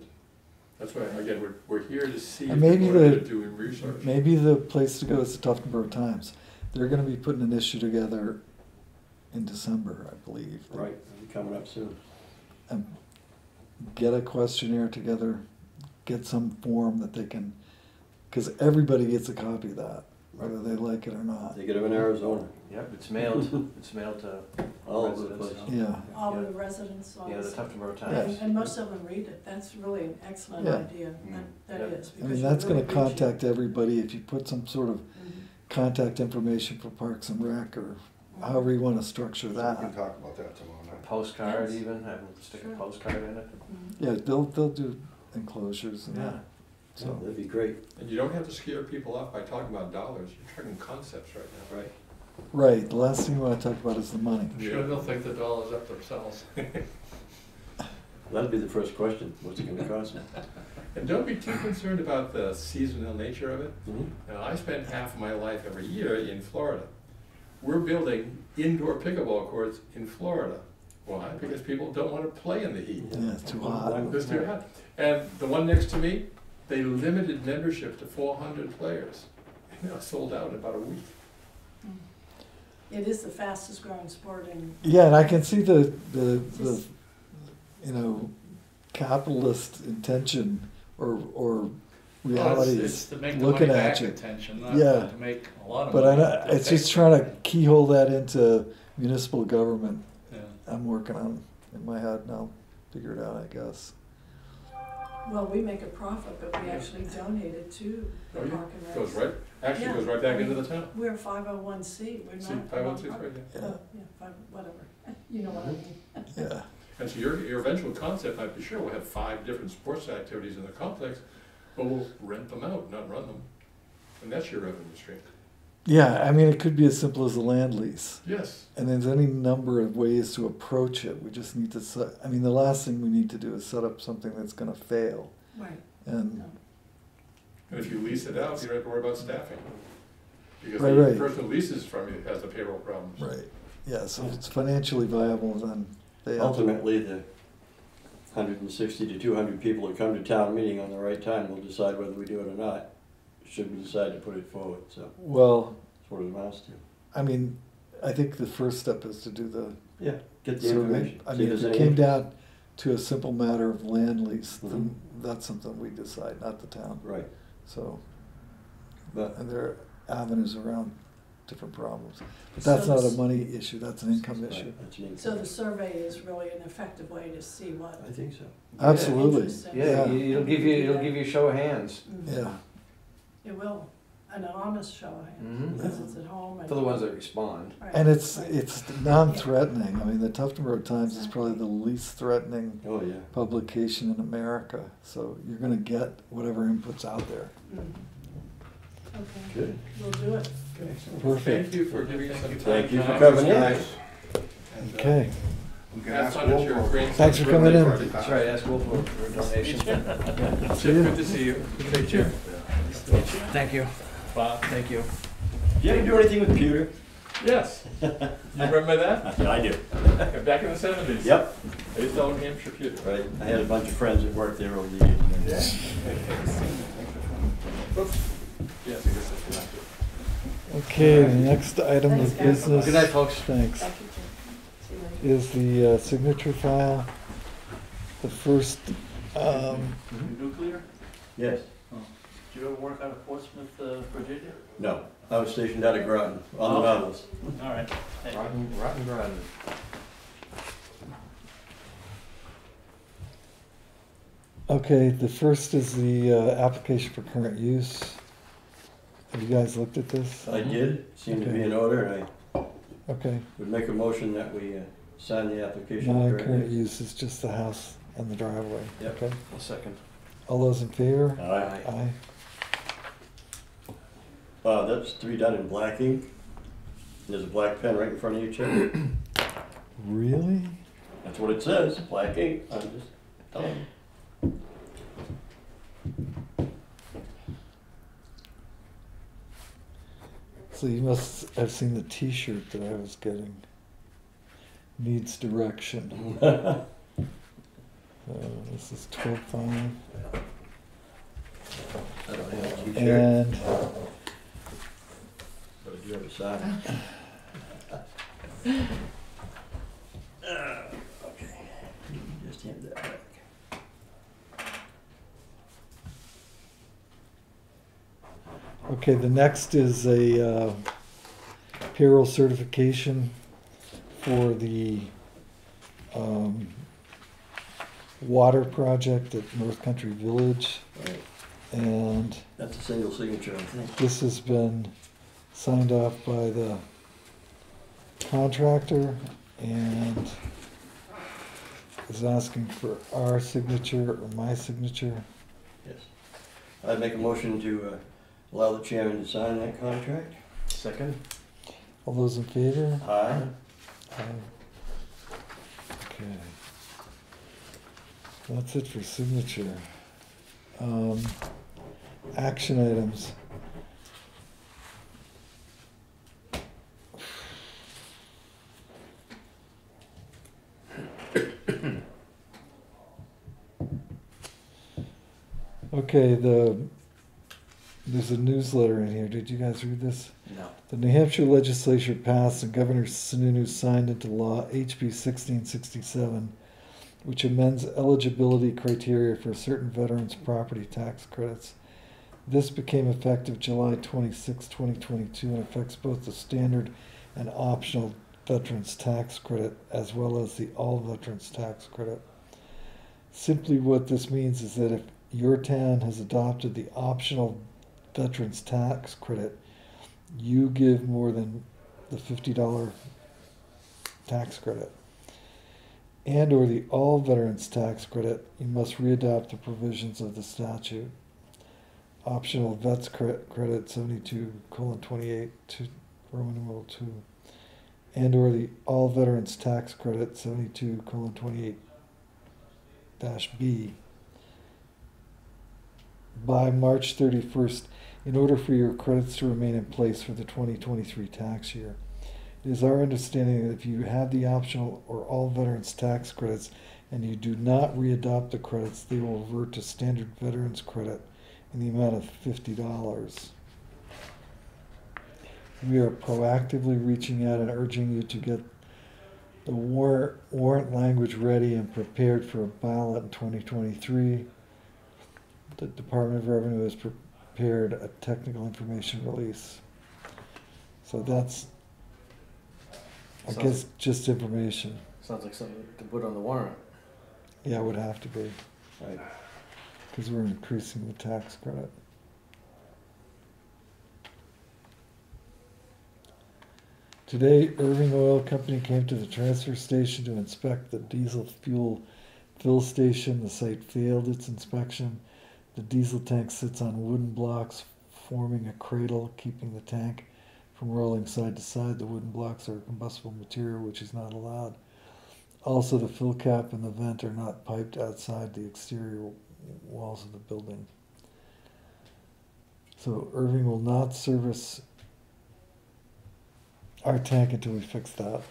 That's why, again, we're here to see if And you're maybe motivated the- doing research. Maybe the place to go is the Tuftonboro Times. They're gonna be putting an issue together in December, I believe. Right, it'll be coming up soon. And get a questionnaire together, get some form that they can, because everybody gets a copy of that. whether they like it or not. They get them in Arizona, Yep, it's mailed, it's mailed to all over the residents. place. Yeah, All of the residents, all Yeah, the this. Tuftonboro And, Times. and most of them read it, that's really an excellent Yeah. idea, that Yeah. is. I because mean, you that's gonna really reach it. contact everybody, if you put some sort of Mhm. contact information for Parks and Rec, or however you wanna structure So we that. can talk about that tomorrow night. Postcard Yes. even, have them stick Sure. a postcard in it. Mhm. Yeah, they'll do enclosures and that, Yeah. So so. that'd be great. And you don't have to scare people off by talking about dollars, you're talking concepts right now. Right. Right, the last thing you wanna talk about is the money. I'm sure they'll think the dollar's up themselves. That'd be the first question, what's it gonna cost me? And don't be too concerned about the seasonal nature of it. Mhm. Now, I spend half of my life every year in Florida. We're building indoor pickleball courts in Florida. Why? Because people don't want to play in the heat. Yeah, it's too hot. It's too hot. And the one next to me, they limited membership to 400 players. You know, sold out in about a week. It is the fastest growing sport in. Yeah, and I can see the, you know, capitalist intention or Well, reality it's is to make the looking money at back you. attention, not Yeah. to make a lot of But money. it's just trying to keyhole that into municipal government. Yeah. I'm working on in my head now, figure it out, I guess. Well, we make a profit, but we actually donate it to the Oh, yeah. Park and Rec. Goes right, actually Yeah. goes right back into the town. We're a 501c, we're See, not. a 501c3, nonprofit. yeah. Yeah, whatever, you know what I mean. Yeah, And so your eventual concept might be, sure, we'll have 5 different sports activities in the complex, but we'll rent them out, not run them. And that's your revenue stream. yeah. I mean, it could be as simple as a land lease, Yes. and there's any number of ways to approach it. We just need to set. I mean, the last thing we need to do is set up something that's going to fail. Right, And no. And if you lease it out, you don't have to worry about staffing. Because Right, the right. person who leases from you has the payroll problems. right, yeah. So if it's financially viable, then they have to- Ultimately, the 160 to 200 people that come to town meeting on the right time will decide whether we do it or not, should we decide to put it forward, so Well, that's what it amounts to. I mean, I think the first step is to do the Yeah, get the survey. information. I See mean, if if there's it any came interest. down to a simple matter of land lease, then Mhm. that's something we decide, not the town. Right, So, but, and there are avenues around different problems. But that's So not a this- money issue, that's an income right, issue. that's an income. So the survey is really an effective way to see what. I think so. Absolutely, interest and- Yeah, Yeah. it'll give you, it'll give you a show of hands. Mhm. yeah. It will, an honest show of hands, Mhm. because it's at home and. For the ones that respond. Right, And it's, right. it's non-threatening. I mean, the Tuftonboro Times is probably the least threatening Oh, yeah. publication in America. So you're gonna get whatever input's out there. Mm. Okay, Good. we'll do it. Okay. Perfect. Thank you for giving us some time. Thank you for John. coming in. And, Okay, You can Have ask fun at your Wolf. grandson's Thanks for coming birthday in. party. That's right, ask Wolf for a donation. Chip, good to see you. Take care. Thank you. Bob, thank you. Did you ever do anything with pewter? Yes. You remember that? I do. Back in the 70s. Yep. I used to own Hampshire Pewter. Right, I had a bunch of friends that worked there over the years. Oops. Yes, I guess that's what I okay, the next item Thanks, of guys. business. Good night, folks. Thanks. Thank you, Jim. See you later. Is the signature file. The first, Nuclear? Yes. Did you ever work out of Portsmouth, Virginia? No, I was stationed out of Groton on the Nautilus. All right. Rotten Groton. okay, the first is the application for current use. Have you guys looked at this? I did, seemed to be in order, and I Okay, would make a motion that we sign the application. non-current correctly. use is just the house and the driveway. Yep. Okay, A second. all those in favor? Aye. Aye. That's to be done in black ink. There's a black pen right in front of you, Chip. Really? That's what it says, black ink. I'm just telling you. So you must have seen the T-shirt that I was getting. Needs direction. This is 12.5. I don't have a t-shirt, And but I do have a sign. Okay, you can just hand that back. Okay, the next is a payroll certification for the water project at North Country Village. Right. And That's a single signature, I think. this has been signed off by the contractor and is asking for our signature or my signature. Yes. I'd make a motion to allow the chairman to sign that contract. Second? All those in favor? Aye. Aye. Okay. That's it for signature. Action items. Okay, there's a newsletter in here. Did you guys read this? No. The New Hampshire legislature passed and Governor Sununu signed into law HB 1667, which amends eligibility criteria for certain veterans' property tax credits. This became effective July 26, 2022, and affects both the standard and optional veterans tax credit, as well as the all veterans tax credit. Simply what this means is that if your town has adopted the optional veterans tax credit, you give more than the $50 tax credit, and or the all veterans tax credit, you must readopt the provisions of the statute. Optional vets credit 72:28 to Roman numeral 2, and or the all veterans tax credit 72:28-B by March 31st in order for your credits to remain in place for the 2023 tax year. It is our understanding that if you have the optional or all veterans tax credits and you do not readopt the credits, they will revert to standard veterans credit in the amount of $50. We are proactively reaching out and urging you to get the warrant language ready and prepared for a ballot in 2023. The Department of Revenue has prepared a technical information release. So that's, I guess, just information. Sounds like something to put on the warrant. Yeah, it would have to be, Right. because we're increasing the tax credit. Today, Irving Oil Company came to the transfer station to inspect the diesel fuel fill station. The site failed its inspection. The diesel tank sits on wooden blocks, forming a cradle, keeping the tank from rolling side to side. The wooden blocks are combustible material, which is not allowed. Also, the fill cap and the vent are not piped outside the exterior walls of the building. So Irving will not service our tank until we fix that.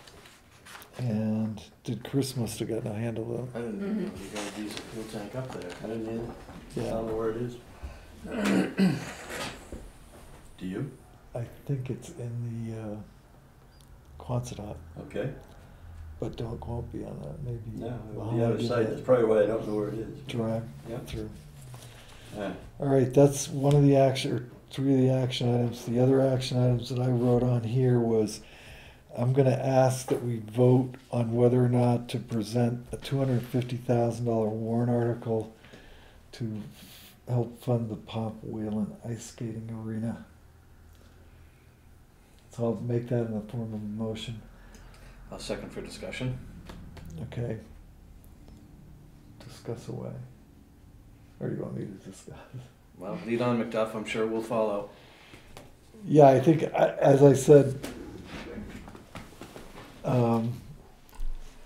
And Chris must have gotten a handle of I didn't even know you got a diesel fuel tank up there. I didn't either. I Yeah, don't know where it is. Do you? I think it's in the Quonset, Okay. but don't quote me on that. Maybe No, it would be behind out of in sight. that That's probably why I don't know where it is. drive Yep. through. Alright. All right, that's one of the action, or three of the action items. The other action items that I wrote on here was, I'm gonna ask that we vote on whether or not to present a $250,000 warrant article to help fund the Pop Whalen Ice Skating Arena. So I'll make that in the form of a motion, I'll second for discussion. okay? Discuss away. Or do you want me to discuss? Well, lead on, McDuff. I'm sure we'll follow. Yeah, I think, as I said,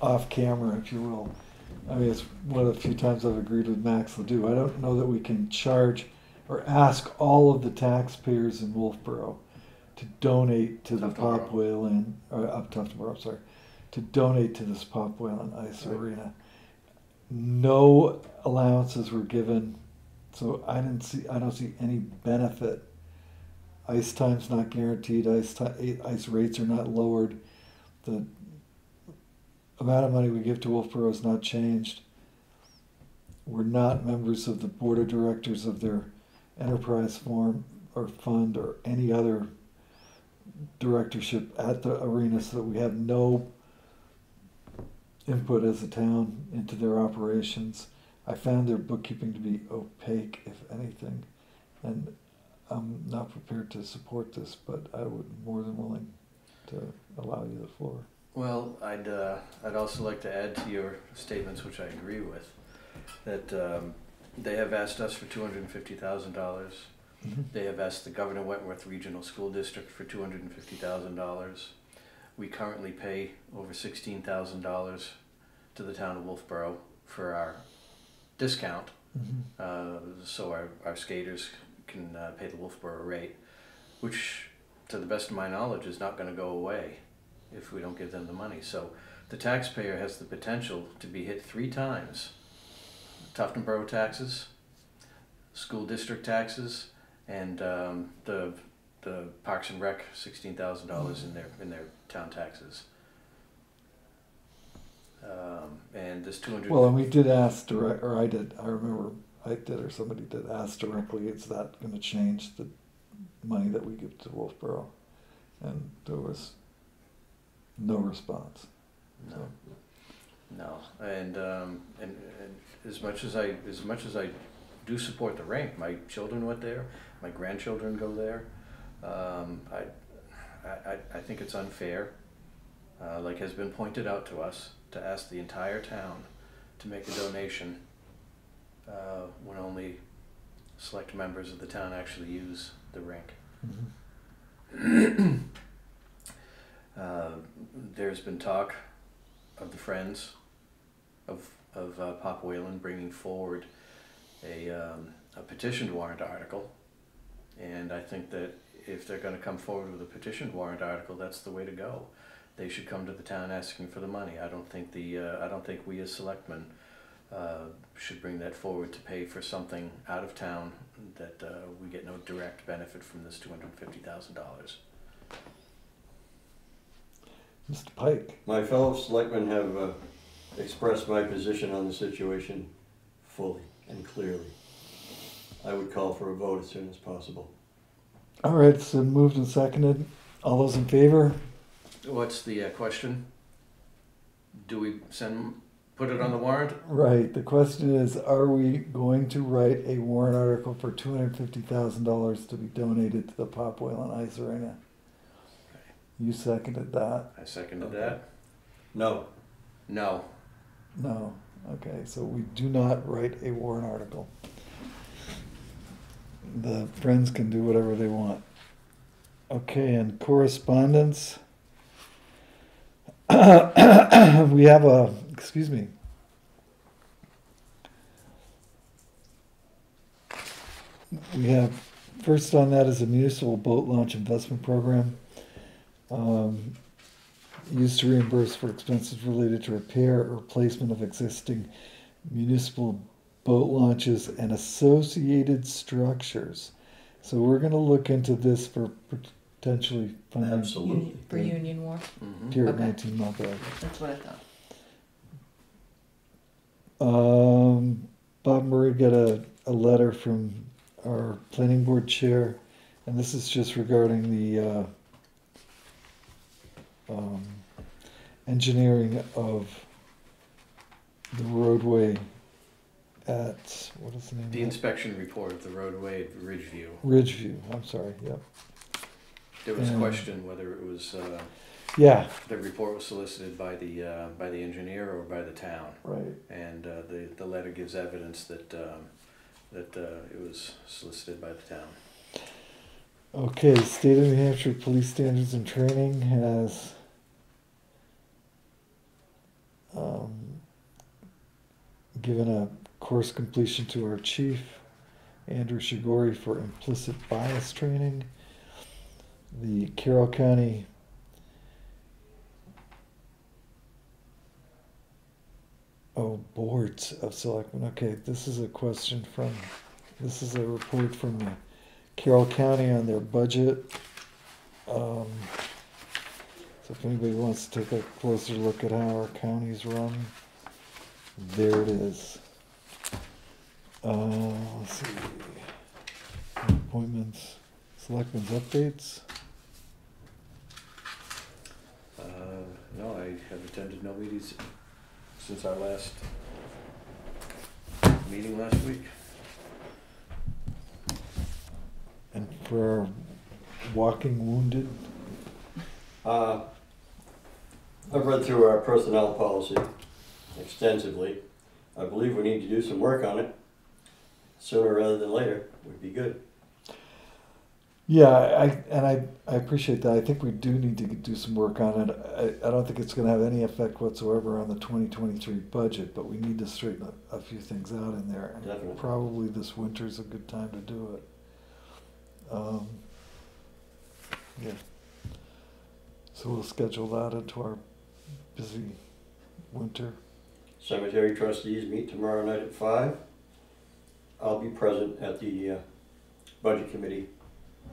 off camera, if you will, I mean, it's one of the few times I've agreed with Max Ledoux. I don't know that we can charge or ask all of the taxpayers in Wolfboro to donate to the Tuftonboro. Pop Whalen, or up Tuftonboro, sorry, to donate to this Pop Whalen Ice Right. Arena. No allowances were given, so I don't see any benefit. Ice time's not guaranteed, ice rates are not lowered. The amount of money we give to Wolfboro has not changed. We're not members of the board of directors of their enterprise or fund or any other directorship at the arena, so that we have no input as a town into their operations. I found their bookkeeping to be opaque, if anything, and I'm not prepared to support this, but I would more than willing to allow you the floor. Well, I'd also like to add to your statements, which I agree with, that they have asked us for $250,000. Mm-hmm. They have asked the Governor Wentworth Regional School District for $250,000. We currently pay over $16,000 to the town of Wolfboro for our discount, so our skaters can pay the Wolfboro rate, which, to the best of my knowledge, is not going to go away if we don't give them the money. So the taxpayer has the potential to be hit 3 times: Tufton Borough taxes, school district taxes, and the Parks and Rec $16,000 in their town taxes. And this 200. Well, and we did ask direct, or I remember I did, or somebody did ask directly, is that going to change the money that we give to Wolfboro? And there was no response. No, no, and as much as I do support the rink, my children went there, my grandchildren go there. I think it's unfair, like has been pointed out to us, to ask the entire town to make a donation when only select members of the town actually use the rink. Mm-hmm. There's been talk of the Friends of Pop Whalen bringing forward a petitioned warrant article, and I think that if they're going to come forward with a petitioned warrant article, that's the way to go. They should come to the town asking for the money. I don't think we as selectmen should bring that forward to pay for something out of town that we get no direct benefit from this $250,000. Mr. Pike. My fellow selectmen have expressed my position on the situation fully and clearly. I would call for a vote as soon as possible. All right, so moved and seconded. All those in favor? What's the question? Do we put it on the warrant? Right. The question is, are we going to write a warrant article for $250,000 to be donated to the Pop Whalen Ice Arena? You seconded that? I seconded that. No. No. No. Okay, so we do not write a warrant article. The Friends can do whatever they want. Okay, and correspondence. We have we have, first on that is a municipal boat launch investment program. Used to reimburse for expenses related to repair or replacement of existing municipal boat launches and associated structures. So we're going to look into this for potentially funding. Absolutely. For Union War? Mm-hmm. Here at Okay. 19 Marlboro. That's what I thought. Bob Murray got a letter from our planning board chair, and this is just regarding the engineering of the roadway at, what is the name? The inspection report of the roadway at Ridgeview. Ridgeview, I'm sorry, yep. There was a question whether it was Yeah, the report was solicited by the engineer or by the town, right. and the letter gives evidence that it was solicited by the town. Okay, State of New Hampshire Police Standards and Training has given a course completion to our chief, Andrew Shigori, for implicit bias training. The Carroll County boards of selectmen. Okay, this is a report from the Carroll County on their budget. So if anybody wants to take a closer look at how our county's run, there it is. Let's see. Appointments. Selectmen's updates? No, I have attended no meetings since our last meeting last week. And for our walking wounded? I've read through our personnel policy extensively. I believe we need to do some work on it. Sooner rather than later would be good. Yeah, I appreciate that. I think we do need to do some work on it. I don't think it's gonna have any effect whatsoever on the 2023 budget, but we need to straighten a few things out in there. And Definitely. probably this winter's a good time to do it. Yeah. So we'll schedule that into our busy winter. Cemetery trustees meet tomorrow night at 5. I'll be present at the budget committee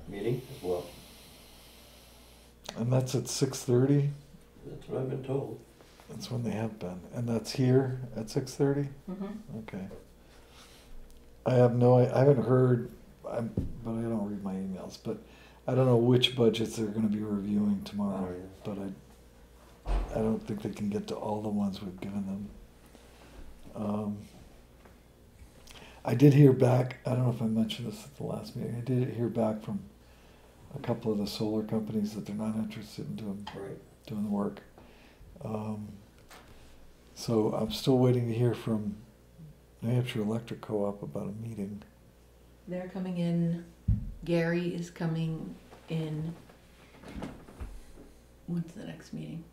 meeting as well. And that's at 6:30. That's what I've been told. That's when they have been. And that's here at 6:30? Mm-hmm. Okay. I haven't heard, but I don't read my emails, but I don't know which budgets they're gonna be reviewing tomorrow. But I don't think they can get to all the ones we've given them. I did hear back, I don't know if I mentioned this at the last meeting, I did hear back from a couple of the solar companies that they're not interested in doing the work. So I'm still waiting to hear from New Hampshire Electric Co-op about a meeting. They're coming in, Gary is coming in, when's the next meeting?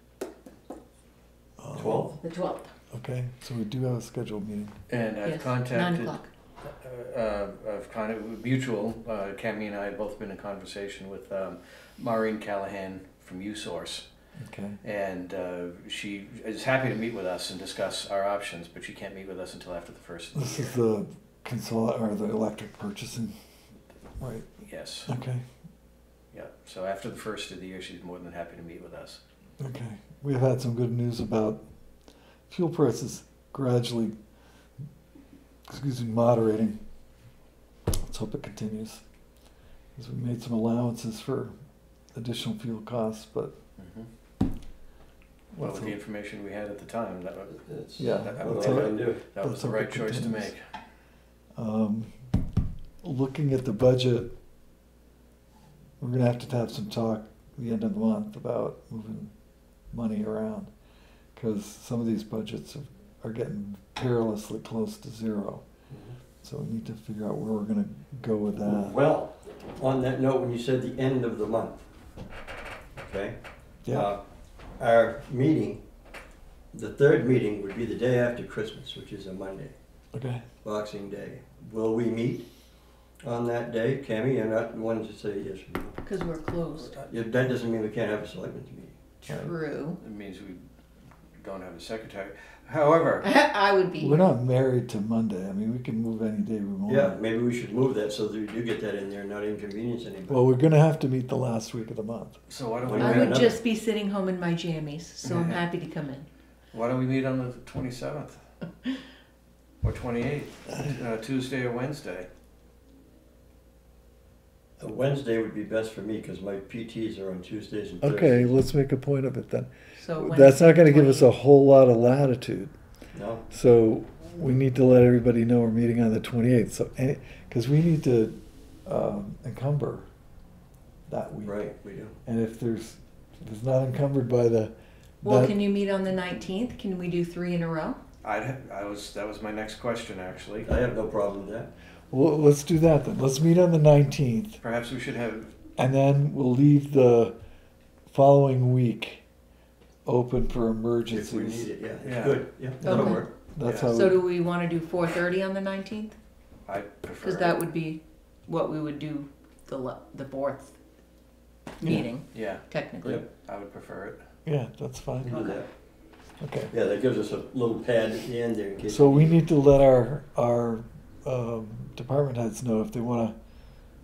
12? The 12th. Okay, so we do have a scheduled meeting. And I've Yes, 9 contacted, o'clock. I've kind of mutual, Cammy and I have both been in conversation with Maureen Callahan from USource. Okay. And she is happy to meet with us and discuss our options, but she can't meet with us until after the first of the This year. is the or the electric purchasing, right? Yes, Okay, yeah. So after the first of the year, she's more than happy to meet with us. okay. We've had some good news about fuel prices gradually, moderating. Let's hope it continues. Because we made some allowances for additional fuel costs, but Well, with the information we had at the time, that was, That's Yeah, what that's I all can do. that was Let's the hope right it choice to continues. make. Looking at the budget, we're gonna have to have some talk at the end of the month about moving money around. Because some of these budgets are getting perilously close to zero. So we need to figure out where we're gonna go with that. Well, on that note, when you said the end of the month, okay? Yeah, Our meeting, the third meeting would be the day after Christmas, which is a Monday, okay. Boxing Day. Will we meet on that day? Cammy, you're not the one to say yes or no. Because we're closed. That doesn't mean we can't have a selectmen's meeting. True. It means we don't have a secretary. However, I would be. We're not married to Monday. I mean, we can move any day we want. Yeah, maybe we should move that so that we do get that in there and not inconvenience anybody. Well, we're gonna have to meet the last week of the month. so why don't we Well, I meet, would another. just be sitting home in my jammies, so I'm happy to come in. why don't we meet on the 27th or 28th, Tuesday or Wednesday? A Wednesday would be best for me because my PTs are on Tuesdays and Thursdays. Okay, let's make a point of it then. So That's not gonna give us a 20th. whole lot of latitude. No? So we need to let everybody know we're meeting on the 28th. So, because we need to encumber that week. Right, we do. And if there's not encumbered by the. Well, that- can you meet on the 19th? Can we do 3 in a row? That was my next question, actually. I have no problem with that. Well, let's do that then. Let's meet on the 19th, Perhaps we should have, and then we'll leave the following week open for If we emergencies. need it, yeah, Yeah. it's good. Yeah, that'll Okay. work. That's Yeah. how. So do we want to do 4:30 on the 19th? I prefer. Because that would be what we would do the 4th meeting, Yeah, technically. Yep. I would prefer it. Yeah, that's We fine. do Okay. that. Okay. Yeah, that gives us a little pad at the end there in case. So we need to let our department heads know if they want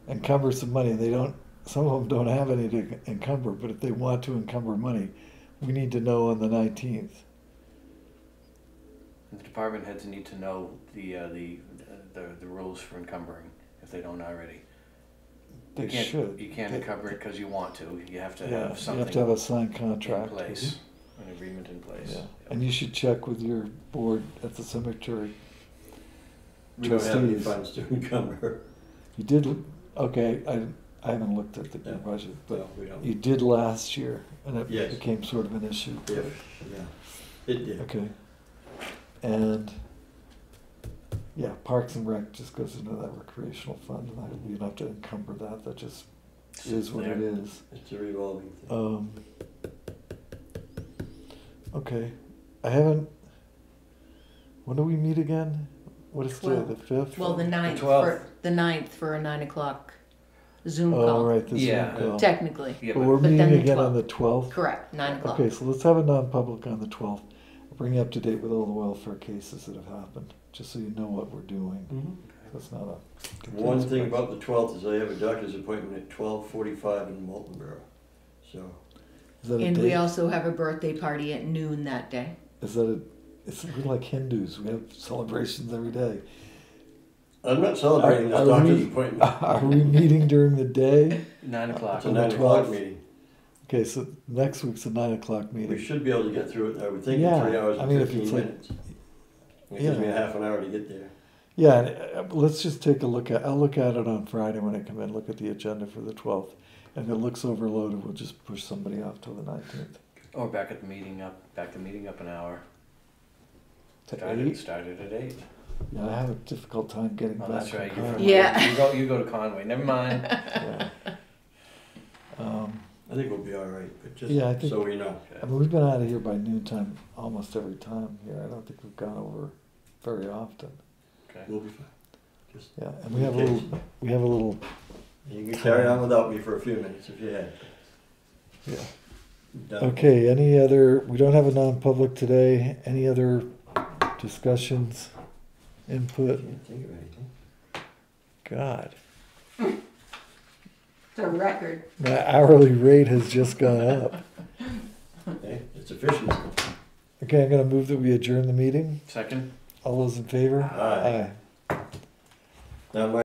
to encumber some money. They don't. Some of them don't have any to encumber, but if they want to encumber money, we need to know on the 19th. And the department heads need to know the rules for encumbering if they don't already. They should. You can't encumber it because you want to. You have to Yeah, have you something have to have a signed in contract. place, an agreement in place. Yeah, and you should check with your board at the cemetery. We don't have any Trustees. funds to encumber. You did, okay, I haven't looked at the Yeah. budget, but No, we don't. you did last year, and it Yes. became sort of an issue. Yeah, it did. Okay. And, yeah, Parks and Rec just goes into that recreational fund, and you don't have to encumber that, that just is what it There. is. It's a revolving thing. Okay, I haven't, when do we meet again? What is today, 12th. the 5th? Well, the 9th, 12th. the 9th for a 9 o'clock Zoom Oh, call, right, this Yeah. Zoom call. technically, Yeah, But but we're But then meeting the again on the 12th? correct, 9 o'clock. Okay, so let's have a non-public on the 12th. I'll bring you up to date with all the welfare cases that have happened, just so you know what we're doing. Mhm. That's not a. One complete thing surprise. about the 12th is I have a doctor's appointment at 12:45 in Moultonborough. So, Is that a And we date? also have a birthday party at noon that day. Is that a, we're like Hindus, we have celebrations every day. I'm not celebrating this Are doctor's we- appointment. Are we meeting during the day? 9 o'clock. It's a on the 9 o'clock 12th? meeting. Okay, so next week's a 9 o'clock We meeting. should be able to get through it, I would think, in Yeah, 3 hours I and mean, if 15 it's like- minutes. It gives me Yeah. a half an hour to get there. Yeah, and, let's just take a look at, I'll look at it on Friday when I come in, look at the agenda for the 12th. And if it looks overloaded, we'll just push somebody off till the 19th. Or back the meeting up an hour. To Started 8? at 8. Yeah, I have a difficult time getting Oh, back that's from right. You're Conway. from Yeah. You go to Conway. Never mind. Yeah. I think we'll be all right, but just Yeah, I think- so we know. I mean, we've been out of here by noontime almost every time here. I don't think we've gone over very often. Okay. We'll be fine. Just Yeah, and we have a little, You can carry on without me for a few minutes if you had. yeah. Done. Okay, any other, we don't have a non-public today. Any other discussions, input? Can't think of anything. God, It's a record. my hourly rate has just gone up. Okay, it's efficiency. Okay, I'm gonna move that we adjourn the meeting. Second? All those in favor? Aye. Now, my